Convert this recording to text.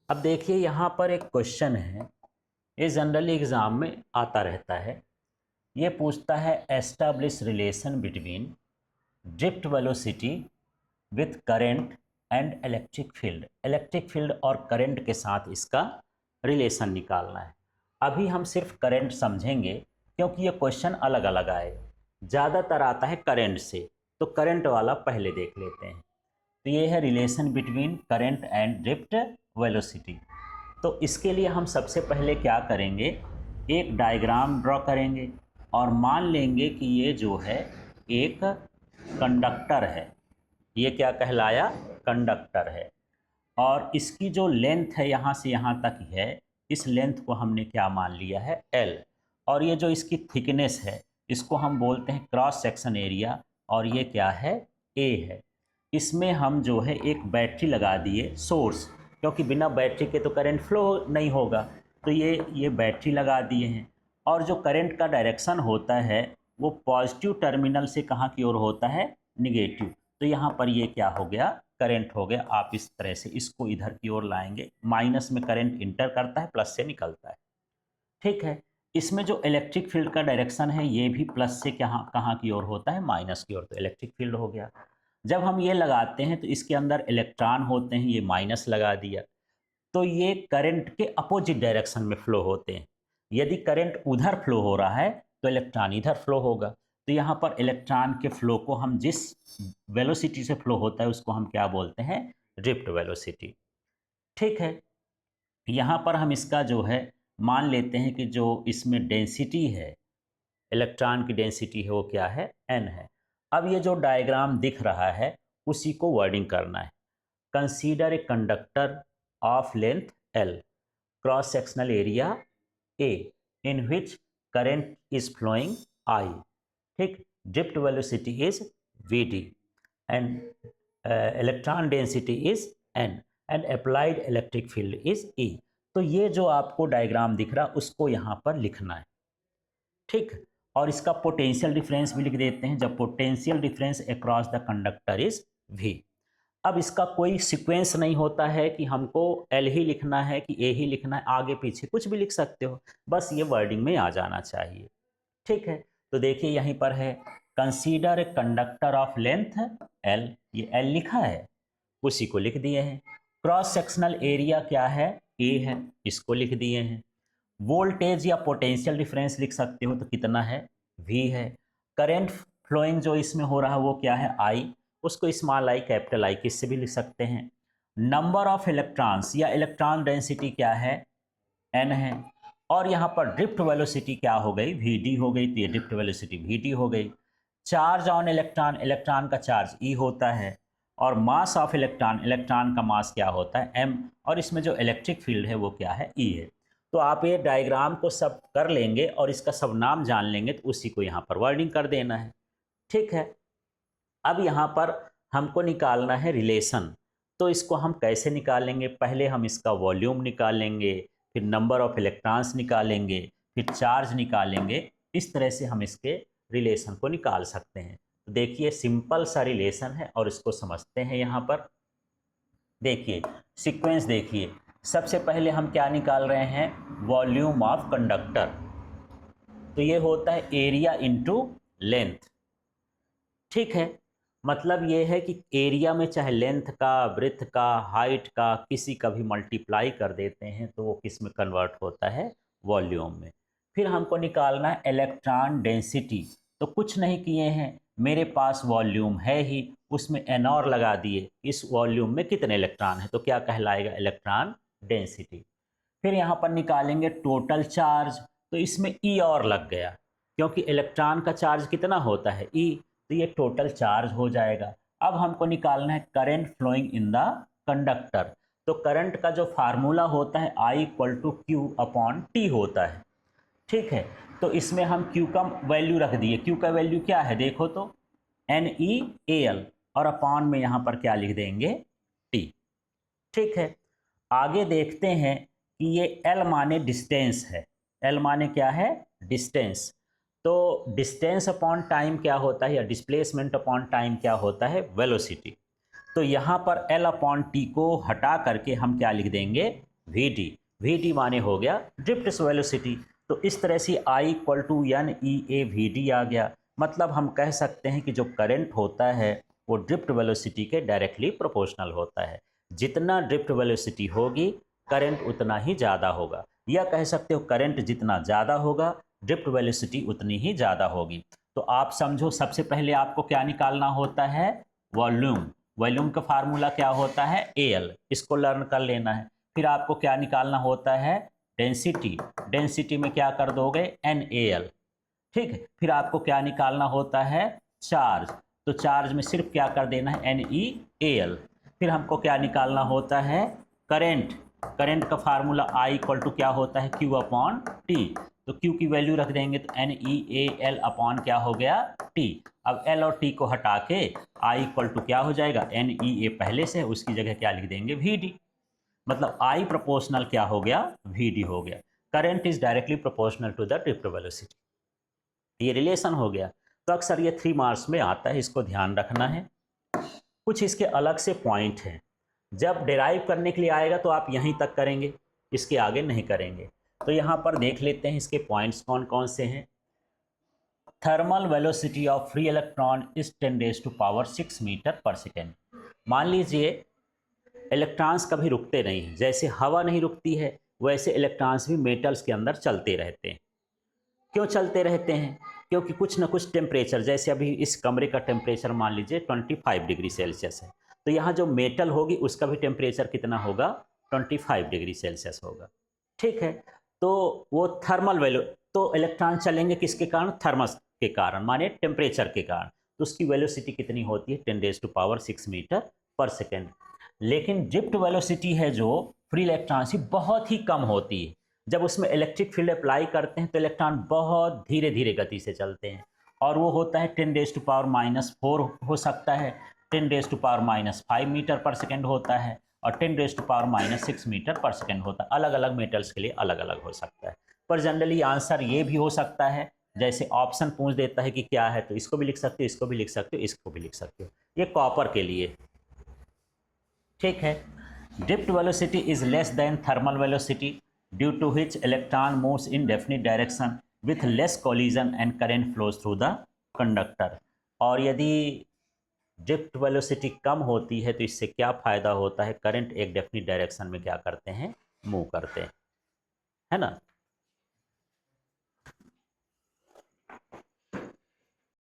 अब देखिए यहाँ पर एक क्वेश्चन है, ये जनरली एग्ज़ाम में आता रहता है। ये पूछता है establish relation between drift velocity with current and electric field और करंट के साथ इसका रिलेशन निकालना है। अभी हम सिर्फ करंट समझेंगे क्योंकि ये क्वेश्चन अलग अलग आए, ज़्यादातर आता है करंट से, तो करंट वाला पहले देख लेते हैं। तो ये है relation between current and drift velocity. तो इसके लिए हम सबसे पहले क्या करेंगे, एक डायग्राम ड्रॉ करेंगे और मान लेंगे कि ये जो है एक कंडक्टर है। ये क्या कहलाया, कंडक्टर है। और इसकी जो लेंथ है यहाँ से यहाँ तक है, इस लेंथ को हमने क्या मान लिया है, L। और ये जो इसकी थिकनेस है इसको हम बोलते हैं क्रॉस सेक्शन एरिया, और ये क्या है, A है। इसमें हम जो है एक बैटरी लगा दिए सोर्स, क्योंकि बिना बैटरी के तो करंट फ्लो नहीं होगा, तो ये बैटरी लगा दिए हैं। और जो करंट का डायरेक्शन होता है वो पॉजिटिव टर्मिनल से कहाँ की ओर होता है, निगेटिव। तो यहाँ पर ये क्या हो गया, करंट हो गया। आप इस तरह से इसको इधर की ओर लाएंगे, माइनस में करंट इंटर करता है, प्लस से निकलता है। ठीक है, इसमें जो इलेक्ट्रिक फील्ड का डायरेक्शन है ये भी प्लस से कहाँ कहाँ की ओर होता है, माइनस की ओर, तो इलेक्ट्रिक फील्ड हो गया। जब हम ये लगाते हैं तो इसके अंदर इलेक्ट्रॉन होते हैं, ये माइनस लगा दिया, तो ये करंट के अपोजिट डायरेक्शन में फ्लो होते हैं। यदि करंट उधर फ्लो हो रहा है तो इलेक्ट्रॉन इधर फ्लो होगा। तो यहाँ पर इलेक्ट्रॉन के फ्लो को हम जिस वेलोसिटी से फ्लो होता है उसको हम क्या बोलते हैं, ड्रिफ्ट वेलोसिटी। ठीक है, यहाँ पर हम इसका जो है मान लेते हैं कि जो इसमें डेंसिटी है, इलेक्ट्रॉन की डेंसिटी है, वो क्या है, n है। अब ये जो डायग्राम दिख रहा है उसी को वर्डिंग करना है। Consider a conductor of length L, cross sectional area A, in which current is flowing I। ठीक, drift velocity is Vd and electron density is n and applied electric field is E। तो ये जो आपको diagram दिख रहा है उसको यहाँ पर लिखना है। ठीक, और इसका पोटेंशियल डिफरेंस भी लिख देते हैं, जब potential difference across the conductor is V। अब इसका कोई सीक्वेंस नहीं होता है कि हमको L ही लिखना है कि A ही लिखना है, आगे पीछे कुछ भी लिख सकते हो, बस ये वर्डिंग में आ जाना चाहिए। ठीक है, तो देखिए यहीं पर है consider a conductor of length L, ये L लिखा है, उसी को लिख दिए हैं। क्रॉस सेक्शनल एरिया क्या है, A है, इसको लिख दिए हैं। वोल्टेज या पोटेंशियल डिफरेंस लिख सकते हो, तो कितना है, V है। करंट फ्लोइंग जो इसमें हो रहा है वो क्या है, I, उसको स्मॉल आई कैपिटल आई किससे भी लिख सकते हैं। नंबर ऑफ इलेक्ट्रॉन्स या इलेक्ट्रॉन डेंसिटी क्या है, n है। और यहाँ पर ड्रिफ्ट वेलोसिटी क्या हो गई, Vd हो गई, तो ये ड्रिफ्ट वेलोसिटी Vd हो गई। चार्ज ऑन इलेक्ट्रॉन, इलेक्ट्रॉन का चार्ज E होता है, और मास ऑफ इलेक्ट्रॉन, इलेक्ट्रॉन का मास क्या होता है, m, और इसमें जो इलेक्ट्रिक फील्ड है वो क्या है, E है। तो आप ये डायग्राम को सब कर लेंगे और इसका सब नाम जान लेंगे, तो उसी को यहाँ पर वर्डिंग कर देना है। ठीक है, अब यहाँ पर हमको निकालना है रिलेशन। तो इसको हम कैसे निकालेंगे, पहले हम इसका वॉल्यूम निकालेंगे, फिर नंबर ऑफ इलेक्ट्रॉन्स निकालेंगे, फिर चार्ज निकालेंगे। इस तरह से हम इसके रिलेशन को निकाल सकते हैं। तो देखिए सिंपल सा रिलेशन है और इसको समझते हैं। यहाँ पर देखिए सीक्वेंस, देखिए सबसे पहले हम क्या निकाल रहे हैं, वॉल्यूम ऑफ कंडक्टर। तो ये होता है एरिया इंटू लेंथ। ठीक है, मतलब ये है कि एरिया में चाहे लेंथ का, ब्रेथ का, हाइट का, किसी का भी मल्टीप्लाई कर देते हैं तो वो किस में कन्वर्ट होता है, वॉल्यूम में। फिर हमको निकालना है इलेक्ट्रॉन डेंसिटी। तो कुछ नहीं किए हैं, मेरे पास वॉल्यूम है ही, उसमें एन और लगा दिए, इस वॉल्यूम में कितने इलेक्ट्रॉन है, तो क्या कहलाएगा, इलेक्ट्रॉन डेंसिटी। फिर यहाँ पर निकालेंगे टोटल चार्ज, तो इसमें ई और लग गया, क्योंकि इलेक्ट्रॉन का चार्ज कितना होता है, ई, तो ये टोटल चार्ज हो जाएगा। अब हमको निकालना है current flowing in the conductor. तो करंट का जो फार्मूला होता है I = Q/T होता है। ठीक है, तो इसमें हम Q का वैल्यू रख दिए। Q का वैल्यू क्या है, देखो तो NeAl, और अपॉन में यहाँ पर क्या लिख देंगे, T। ठीक है, आगे देखते हैं कि ये L माने डिस्टेंस है। L माने क्या है, डिस्टेंस। तो डिस्टेंस अपॉन टाइम क्या होता है, या डिस्प्लेसमेंट अपॉन टाइम क्या होता है, वेलोसिटी। तो यहाँ पर L/T को हटा करके हम क्या लिख देंगे, वी डी माने हो गया ड्रिफ्ट वेलोसिटी। तो इस तरह से I equal to N E A V D आ गया। मतलब हम कह सकते हैं कि जो करंट होता है वो ड्रिफ्ट वेलोसिटी के डायरेक्टली प्रोपोर्शनल होता है। जितना ड्रिफ्ट वेलोसिटी होगी करंट उतना ही ज़्यादा होगा, या कह सकते हो करंट जितना ज़्यादा होगा ड्रिफ्ट वेलोसिटी उतनी ही ज़्यादा होगी। तो आप समझो, सबसे पहले आपको क्या निकालना होता है, वॉल्यूम। वॉल्यूम का फार्मूला क्या होता है, एल, इसको लर्न कर लेना है। फिर आपको क्या निकालना होता है, डेंसिटी। डेंसिटी में क्या कर दोगे, एन ए एल, ठीक है। फिर आपको क्या निकालना होता है, चार्ज। तो चार्ज में सिर्फ क्या कर देना है, एन ई ए एल। फिर हमको क्या निकालना होता है, करेंट। करंट का फार्मूला I इक्वल टू क्या होता है, Q अपॉन टी। तो Q की वैल्यू रख देंगे तो N E A L upon क्या हो गया, T। अब L और T को हटा के I इक्वल टू क्या हो जाएगा, एन ई ए पहले से, उसकी जगह क्या लिख देंगे, VD। मतलब I प्रोपोर्शनल क्या हो गया, VD हो गया। Current is directly proportional to the drift velocity. ये रिलेशन हो गया। तो अक्सर ये 3 मार्क्स में आता है, इसको ध्यान रखना है। कुछ इसके अलग से पॉइंट हैं, जब डिराइव करने के लिए आएगा तो आप यहीं तक करेंगे, इसके आगे नहीं करेंगे। तो यहाँ पर देख लेते हैं इसके पॉइंट्स कौन कौन से हैं। Thermal velocity of free electron is 10⁻⁶ metre per second. मान लीजिए इलेक्ट्रॉन्स कभी रुकते नहीं हैं, जैसे हवा नहीं रुकती है वैसे इलेक्ट्रॉन्स भी मेटल्स के अंदर चलते रहते हैं। क्यों चलते रहते हैं, क्योंकि कुछ ना कुछ टेम्परेचर, जैसे अभी इस कमरे का टेम्परेचर मान लीजिए 25 डिग्री सेल्सियस है, तो यहाँ जो मेटल होगी उसका भी टेम्परेचर कितना होगा, 25 डिग्री सेल्सियस होगा, ठीक है। तो वो थर्मल वैल्यू, तो इलेक्ट्रॉन चलेंगे किसके कारण, थर्मस के कारण, माने टेम्परेचर के कारण। तो उसकी वेलोसिटी कितनी होती है, 10⁻⁶ मीटर पर सेकेंड। लेकिन ड्रिफ्ट वेलोसिटी है जो फ्री इलेक्ट्रॉन की, बहुत ही कम होती है। जब उसमें इलेक्ट्रिक फील्ड अप्लाई करते हैं तो इलेक्ट्रॉन बहुत धीरे धीरे गति से चलते हैं, और वो होता है 10⁻⁻⁴ हो सकता है, 10⁻⁻5 मीटर पर सेकेंड होता है, और 10⁻⁻6 मीटर पर सेकेंड होता है। अलग अलग मेटल्स के लिए अलग अलग हो सकता है, पर जनरली आंसर ये भी हो सकता है, जैसे ऑप्शन पूछ देता है कि क्या है, तो इसको भी लिख सकते हो, इसको भी लिख सकते हो, इसको भी लिख सकते हो। ये कॉपर के लिए, ठीक है। Drift velocity is less than thermal velocity due to which electron moves in definite direction with less collision and current flows through the conductor. और यदि ड्रिफ्ट वेलोसिटी कम होती है तो इससे क्या फ़ायदा होता है, करंट एक डेफिनिट डायरेक्शन में क्या करते हैं, मूव करते हैं, है ना।